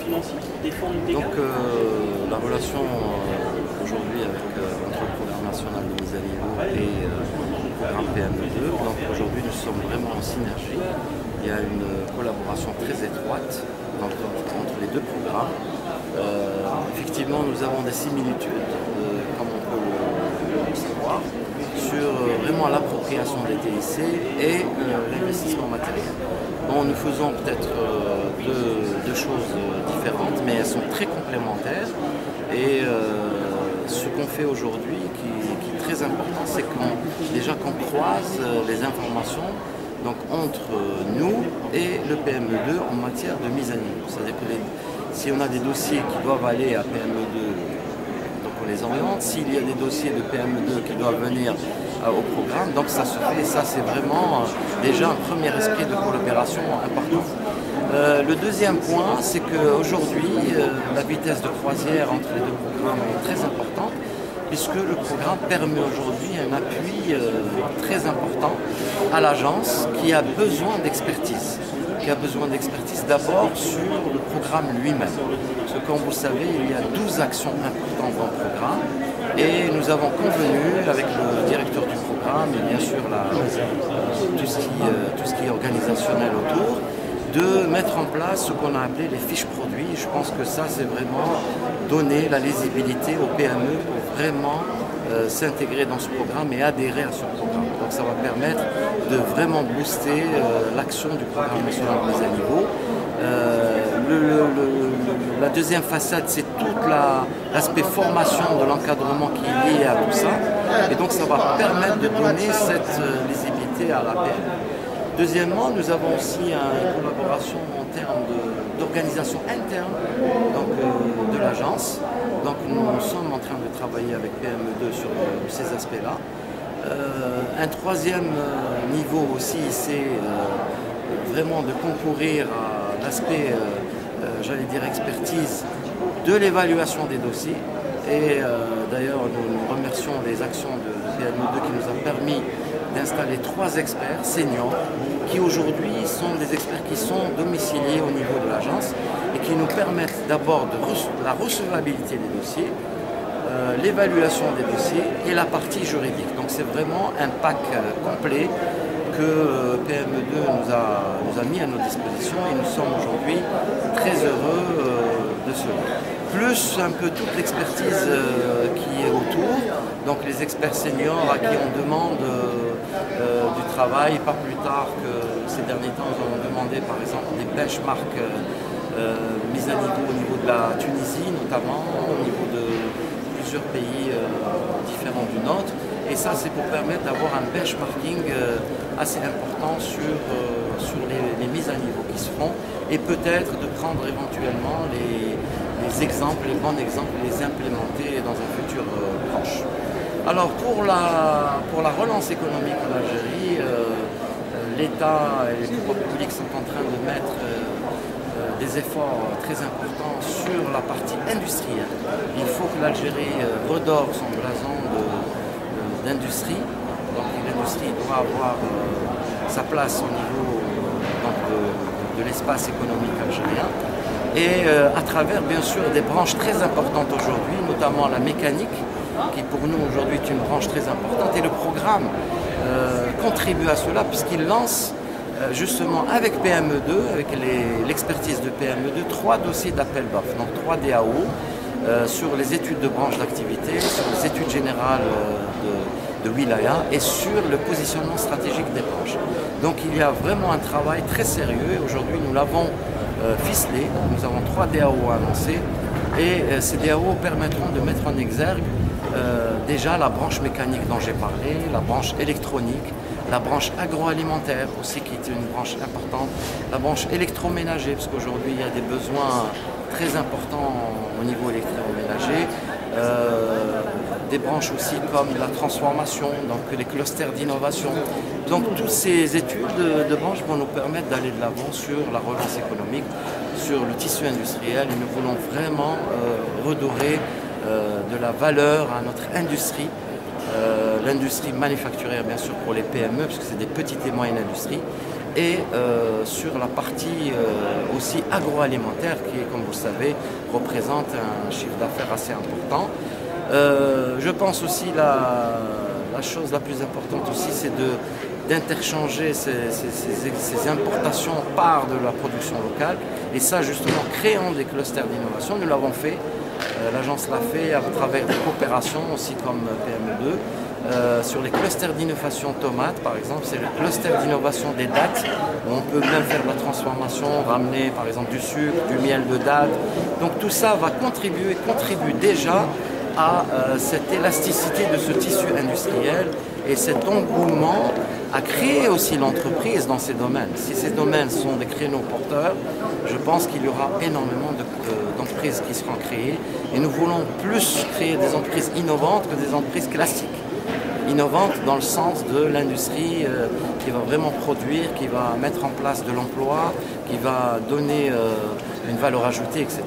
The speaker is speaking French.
Donc la relation aujourd'hui entre le programme national de mise à niveau et le programme PME2, donc aujourd'hui nous sommes vraiment en synergie. Il y a une collaboration très étroite entre les deux programmes. Effectivement, nous avons des similitudes, comme on peut le savoir, sur vraiment l'appropriation des TIC et l'investissement matériel. Bon, nous faisons peut-être deux choses différentes, mais elles sont très complémentaires. Et ce qu'on fait aujourd'hui, qui est très important, c'est qu'on croise les informations donc, entre nous et le PME2 en matière de mise à niveau. C'est-à-dire que si on a des dossiers qui doivent aller à PME2, donc on les oriente. S'il y a des dossiers de PME2 qui doivent venir au programme, donc ça se fait. Et ça, c'est vraiment déjà un premier esprit de collaboration important. Le deuxième point, c'est qu'aujourd'hui, la vitesse de croisière entre les deux programmes est très importante, puisque le programme permet aujourd'hui un appui très important à l'agence qui a besoin d'expertise. Qui a besoin d'expertise d'abord sur le programme lui-même. Parce que comme vous le savez, il y a 12 actions importantes dans le programme et nous avons convenu avec le directeur du programme et bien sûr tout ce qui est organisationnel autour, de mettre en place ce qu'on a appelé les fiches produits. Je pense que ça, c'est vraiment donner la lisibilité aux PME pour vraiment s'intégrer dans ce programme et adhérer à ce programme. Donc ça va permettre de vraiment booster l'action du programme national de mise à niveau. La deuxième façade, c'est tout l'aspect formation de l'encadrement qui est lié à tout ça. Et donc ça va permettre de donner cette lisibilité à la PME. Deuxièmement, nous avons aussi une collaboration en termes d'organisation interne donc, de l'agence. Donc nous sommes en train de travailler avec PME2 sur ces aspects-là. Un troisième niveau aussi, c'est vraiment de concourir à l'aspect, j'allais dire, expertise de l'évaluation des dossiers. Et d'ailleurs, nous remercions les actions de PME2 qui nous a permis d'installer 3 experts seniors qui aujourd'hui sont des experts qui sont domiciliés au niveau de l'agence et qui nous permettent d'abord de la recevabilité des dossiers, l'évaluation des dossiers et la partie juridique. Donc c'est vraiment un pack complet que PME2 nous a mis à nos dispositions et nous sommes aujourd'hui très heureux de cela. Plus un peu toute l'expertise qui est autour, donc les experts seniors à qui on demande du travail, pas plus tard que ces derniers temps, nous avons demandé par exemple des benchmarks mis à niveau au niveau de la Tunisie notamment, au niveau de plusieurs pays différents du nôtre. Et ça, c'est pour permettre d'avoir un benchmarking assez important sur les mises à niveau qui se font et peut-être de prendre éventuellement les exemples, les bons exemples, et les implémenter dans un futur proche. Alors pour la relance économique en Algérie, l'État et les pouvoirs publics sont en train de mettre des efforts très importants sur la partie industrielle. Il faut que l'Algérie redore son blason d'industrie. Donc l'industrie doit avoir sa place au niveau de l'espace économique algérien. Et à travers bien sûr des branches très importantes aujourd'hui, notamment la mécanique, qui pour nous aujourd'hui est une branche très importante. Et le programme contribue à cela puisqu'il lance justement avec PME2, avec l'expertise de PME2, 3 dossiers d'appel d'offres, donc 3 DAO, sur les études de branche d'activité, sur les études générales de Wilaya et sur le positionnement stratégique des branches. Donc il y a vraiment un travail très sérieux et aujourd'hui nous l'avons ficelé. Nous avons 3 DAO annoncés et ces DAO permettront de mettre en exergue déjà la branche mécanique dont j'ai parlé, la branche électronique, la branche agroalimentaire aussi qui est une branche importante, la branche électroménager parce qu'aujourd'hui il y a des besoins très importants au niveau électroménager, des branches aussi comme la transformation, donc les clusters d'innovation. Donc toutes ces études de branches vont nous permettre d'aller de l'avant sur la relance économique, sur le tissu industriel et nous voulons vraiment redorer de la valeur à notre industrie, l'industrie manufacturière bien sûr pour les PME, parce que c'est des petites et moyennes industries, et sur la partie aussi agroalimentaire qui, comme vous le savez, représente un chiffre d'affaires assez important. Je pense aussi la chose la plus importante aussi, c'est d'interchanger ces importations par de la production locale, et ça justement créant des clusters d'innovation. Nous l'avons fait, l'agence l'a fait à travers des coopérations aussi comme PME2, sur les clusters d'innovation tomates par exemple. C'est le cluster d'innovation des dattes, où on peut bien faire de la transformation, ramener par exemple du sucre, du miel de date. Donc tout ça va contribue déjà à cette élasticité de ce tissu industriel et cet engouement à créer aussi l'entreprise dans ces domaines. Si ces domaines sont des créneaux porteurs, je pense qu'il y aura énormément d'entreprises qui seront créées, et nous voulons plus créer des entreprises innovantes que des entreprises classiques. Innovantes dans le sens de l'industrie qui va vraiment produire, qui va mettre en place de l'emploi, qui va donner une valeur ajoutée, etc.